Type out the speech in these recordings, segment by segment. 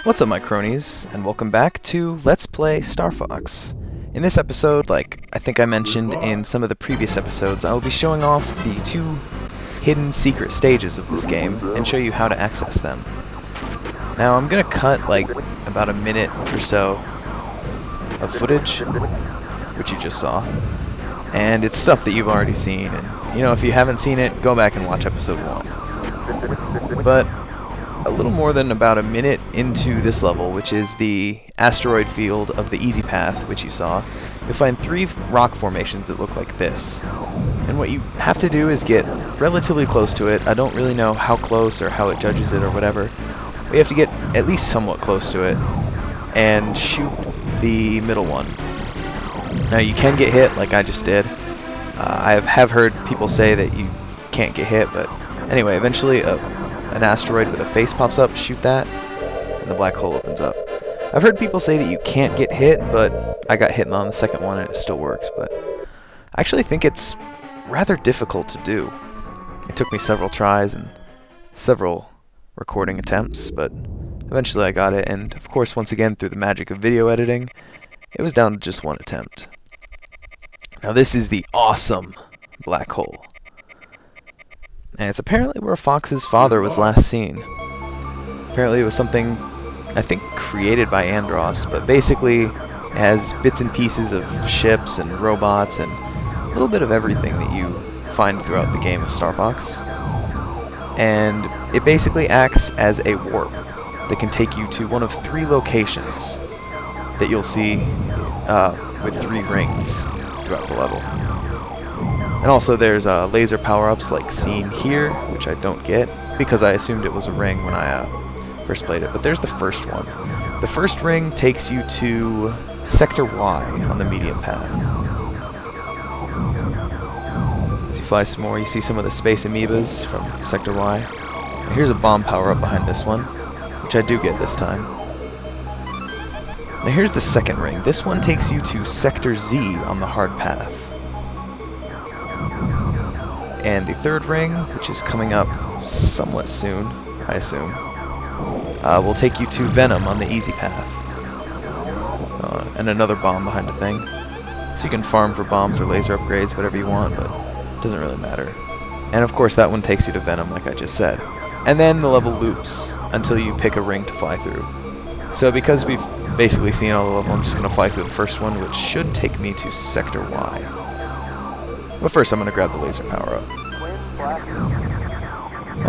What's up, my cronies, and welcome back to Let's Play Star Fox. In this episode, like I think I mentioned in some of the previous episodes, I will be showing off the two hidden secret stages of this game and show you how to access them. Now I'm gonna cut like about a minute or so of footage, which you just saw, and it's stuff that you've already seen, and you know, if you haven't seen it, go back and watch episode 1. But a little more than about a minute into this level, which is the asteroid field of the Easy Path, which you saw, you'll find 3 rock formations that look like this. And what you have to do is get relatively close to it. I don't really know how close or how it judges it or whatever, but you have to get at least somewhat close to it and shoot the middle one. Now you can get hit like I just did. I have heard people say that you can't get hit, but anyway, eventually an asteroid with a face pops up, shoot that, and the black hole opens up. I've heard people say that you can't get hit, but I got hit on the second one and it still worked, but I actually think it's rather difficult to do. It took me several tries and several recording attempts, but eventually I got it, and of course, once again, through the magic of video editing, it was down to just one attempt. Now this is the awesome black hole. And it's apparently where Fox's father was last seen. Apparently it was something, I think, created by Andross, but basically it has bits and pieces of ships and robots and a little bit of everything that you find throughout the game of Star Fox. And it basically acts as a warp that can take you to one of 3 locations that you'll see with 3 rings throughout the level. And also there's laser power-ups like seen here, which I don't get, because I assumed it was a ring when I first played it. But there's the first one. The first ring takes you to Sector Y on the medium path. As you fly some more, you see some of the space amoebas from Sector Y. Now here's a bomb power-up behind this one, which I do get this time. Now here's the second ring. This one takes you to Sector Z on the hard path. And the third ring, which is coming up somewhat soon, I assume, will take you to Venom on the easy path. And another bomb behind the thing. So you can farm for bombs or laser upgrades, whatever you want, but it doesn't really matter. And of course that one takes you to Venom, like I just said. And then the level loops until you pick a ring to fly through. So because we've basically seen all the level, I'm just going to fly through the first one, which should take me to Sector Y. But first I'm going to grab the laser power up.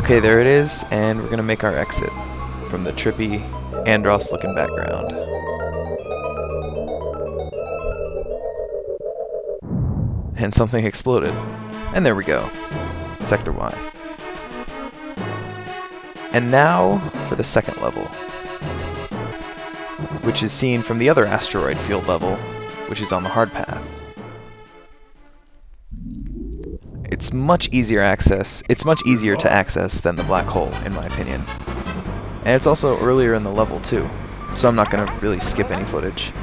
Okay, there it is, and we're going to make our exit from the trippy Andross looking background. And something exploded. And there we go. Sector Y. And now for the second level, which is seen from the other asteroid field level, which is on the hard path. It's much easier to access than the black hole, in my opinion. And it's also earlier in the level too, so I'm not going to really skip any footage.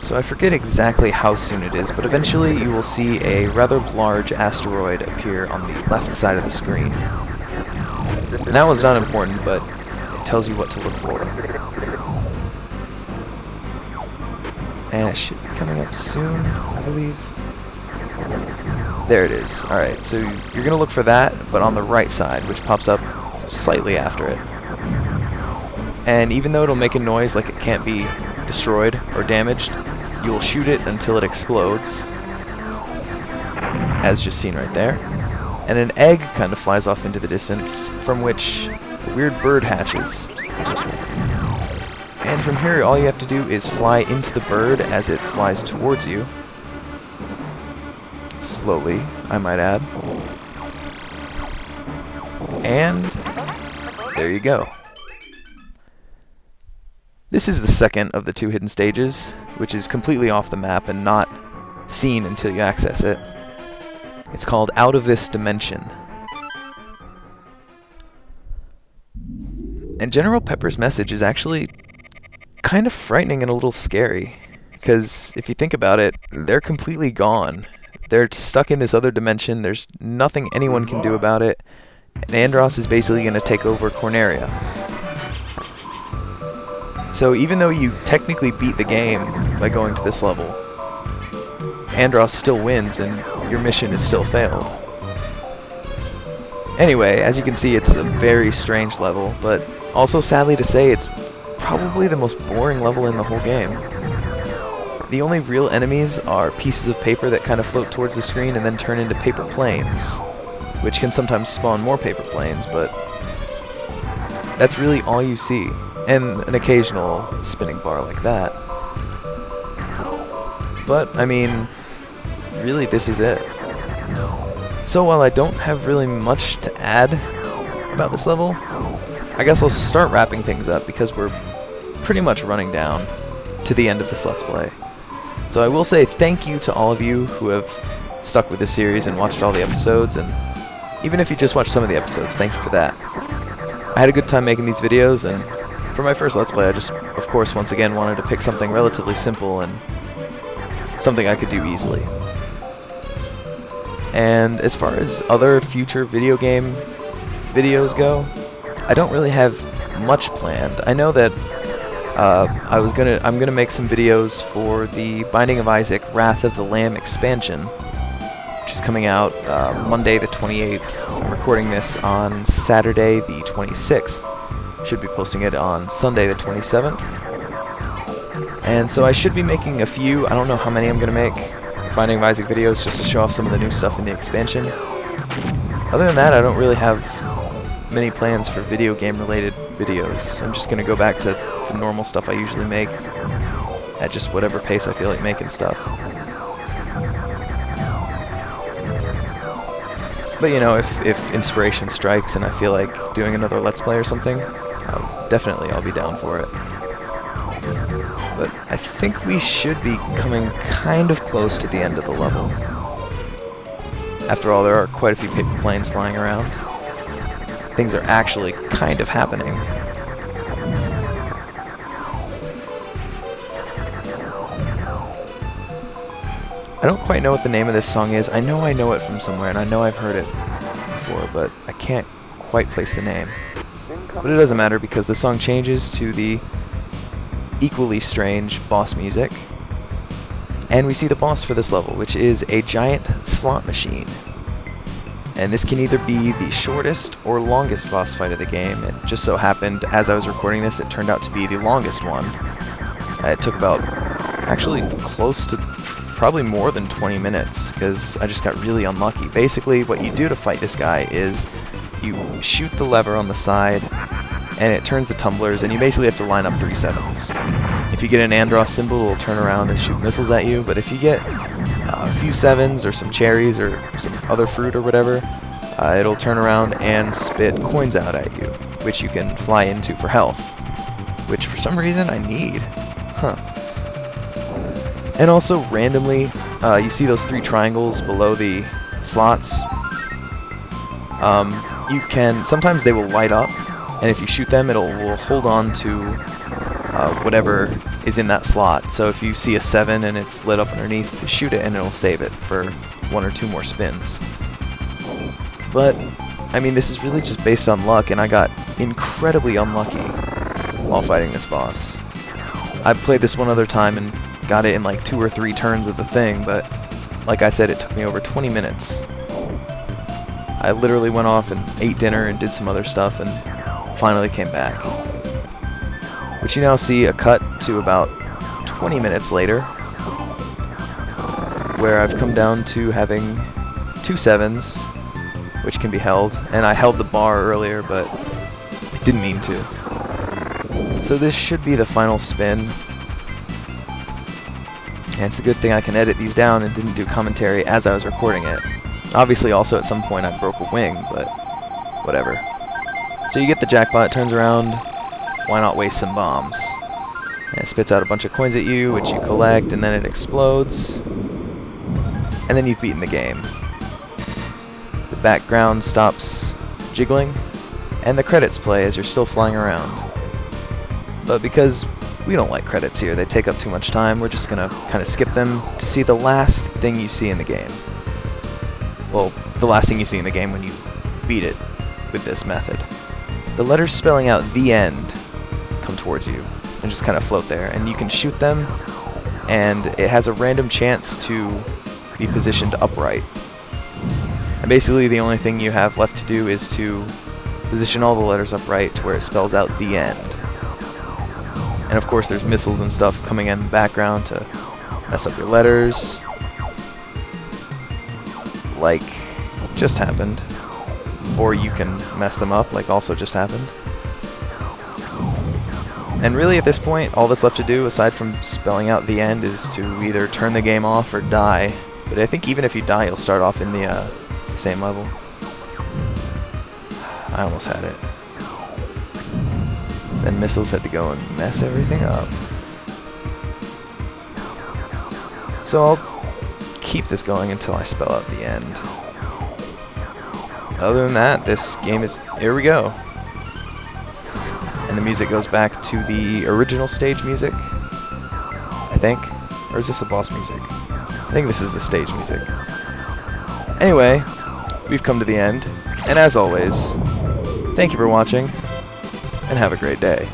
So I forget exactly how soon it is, but eventually you will see a rather large asteroid appear on the left side of the screen. And that one's not important, but it tells you what to look for. And it should be coming up soon, I believe. There it is. Alright, so you're going to look for that, but on the right side, which pops up slightly after it. And even though it'll make a noise like it can't be destroyed or damaged, you'll shoot it until it explodes, as just seen right there. And an egg kind of flies off into the distance, from which a weird bird hatches. And from here, all you have to do is fly into the bird as it flies towards you. Slowly, I might add. And there you go. This is the second of the 2 hidden stages, which is completely off the map and not seen until you access it. It's called Out of This Dimension. And General Pepper's message is actually kind of frightening and a little scary, because if you think about it, they're completely gone. They're stuck in this other dimension. There's nothing anyone can do about it. And Andross is basically going to take over Corneria. So even though you technically beat the game by going to this level, Andross still wins and your mission is still failed. Anyway, as you can see, it's a very strange level, but also sadly to say, it's probably the most boring level in the whole game. The only real enemies are pieces of paper that kind of float towards the screen and then turn into paper planes, which can sometimes spawn more paper planes, but that's really all you see. And an occasional spinning bar like that. But, I mean, really this is it. So while I don't have really much to add about this level, I guess I'll start wrapping things up because we're pretty much running down to the end of this Let's Play. So I will say thank you to all of you who have stuck with this series and watched all the episodes, and even if you just watched some of the episodes, thank you for that. I had a good time making these videos, and for my first Let's Play I just, of course, once again wanted to pick something relatively simple and something I could do easily. And as far as other future video game videos go, I don't really have much planned. I know that I'm gonna make some videos for the Binding of Isaac: Wrath of the Lamb expansion, which is coming out Monday the 28th. I'm recording this on Saturday the 26th. Should be posting it on Sunday the 27th. And so I should be making a few, I don't know how many I'm gonna make, Binding of Isaac videos just to show off some of the new stuff in the expansion. Other than that, I don't really have many plans for video game related videos. I'm just going to go back to the normal stuff I usually make at just whatever pace I feel like making stuff. But you know, if inspiration strikes and I feel like doing another Let's Play or something, definitely I'll be down for it. But I think we should be coming kind of close to the end of the level. After all, there are quite a few paper planes flying around. Things are actually kind of happening. I don't quite know what the name of this song is. I know it from somewhere, and I know I've heard it before, but I can't quite place the name. But it doesn't matter because the song changes to the equally strange boss music, and we see the boss for this level, which is a giant slot machine. And this can either be the shortest or longest boss fight of the game. It just so happened, as I was recording this, it turned out to be the longest one. It took about, actually close to probably more than 20 minutes, because I just got really unlucky. Basically, what you do to fight this guy is you shoot the lever on the side, and it turns the tumblers, and you basically have to line up 3 sevens. If you get an Andross symbol, it'll turn around and shoot missiles at you, but if you get a few sevens or some cherries or some other fruit or whatever, it'll turn around and spit coins out at you, which you can fly into for health, which for some reason I need. Huh. And also, randomly, you see those 3 triangles below the slots. You can, sometimes they will light up, and if you shoot them, will hold on to whatever is in that slot. So if you see a 7 and it's lit up underneath, shoot it and it'll save it for 1 or 2 more spins. But, I mean, this is really just based on luck, and I got incredibly unlucky while fighting this boss. I played this one other time and got it in like 2 or 3 turns of the thing, but like I said, it took me over 20 minutes. I literally went off and ate dinner and did some other stuff and finally came back. But you now see a cut to about 20 minutes later, where I've come down to having 2 sevens, which can be held, and I held the bar earlier, but didn't mean to. So this should be the final spin, and it's a good thing I can edit these down and didn't do commentary as I was recording it. Obviously also at some point I broke a wing, but whatever. So you get the jackpot, it turns around, why not waste some bombs? And it spits out a bunch of coins at you, which you collect, and then it explodes, and then you've beaten the game. The background stops jiggling, and the credits play as you're still flying around. But because we don't like credits here, they take up too much time, we're just gonna kind of skip them to see the last thing you see in the game. well, the last thing you see in the game when you beat it with this method. The letters spelling out "the end" come towards you and just kind of float there, and you can shoot them, and it has a random chance to be positioned upright. And basically the only thing you have left to do is to position all the letters upright to where it spells out "the end." And of course there's missiles and stuff coming in the background to mess up your letters, like just happened. Or you can mess them up, like also just happened. And really at this point, all that's left to do, aside from spelling out "the end," is to either turn the game off or die. But I think even if you die, you'll start off in the same level. I almost had it. Then missiles had to go and mess everything up. So I'll keep this going until I spell out "the end." Other than that, this game is... here we go. And the music goes back to the original stage music, I think. Or is this the boss music? I think this is the stage music. Anyway, we've come to the end. And as always, thank you for watching, and have a great day.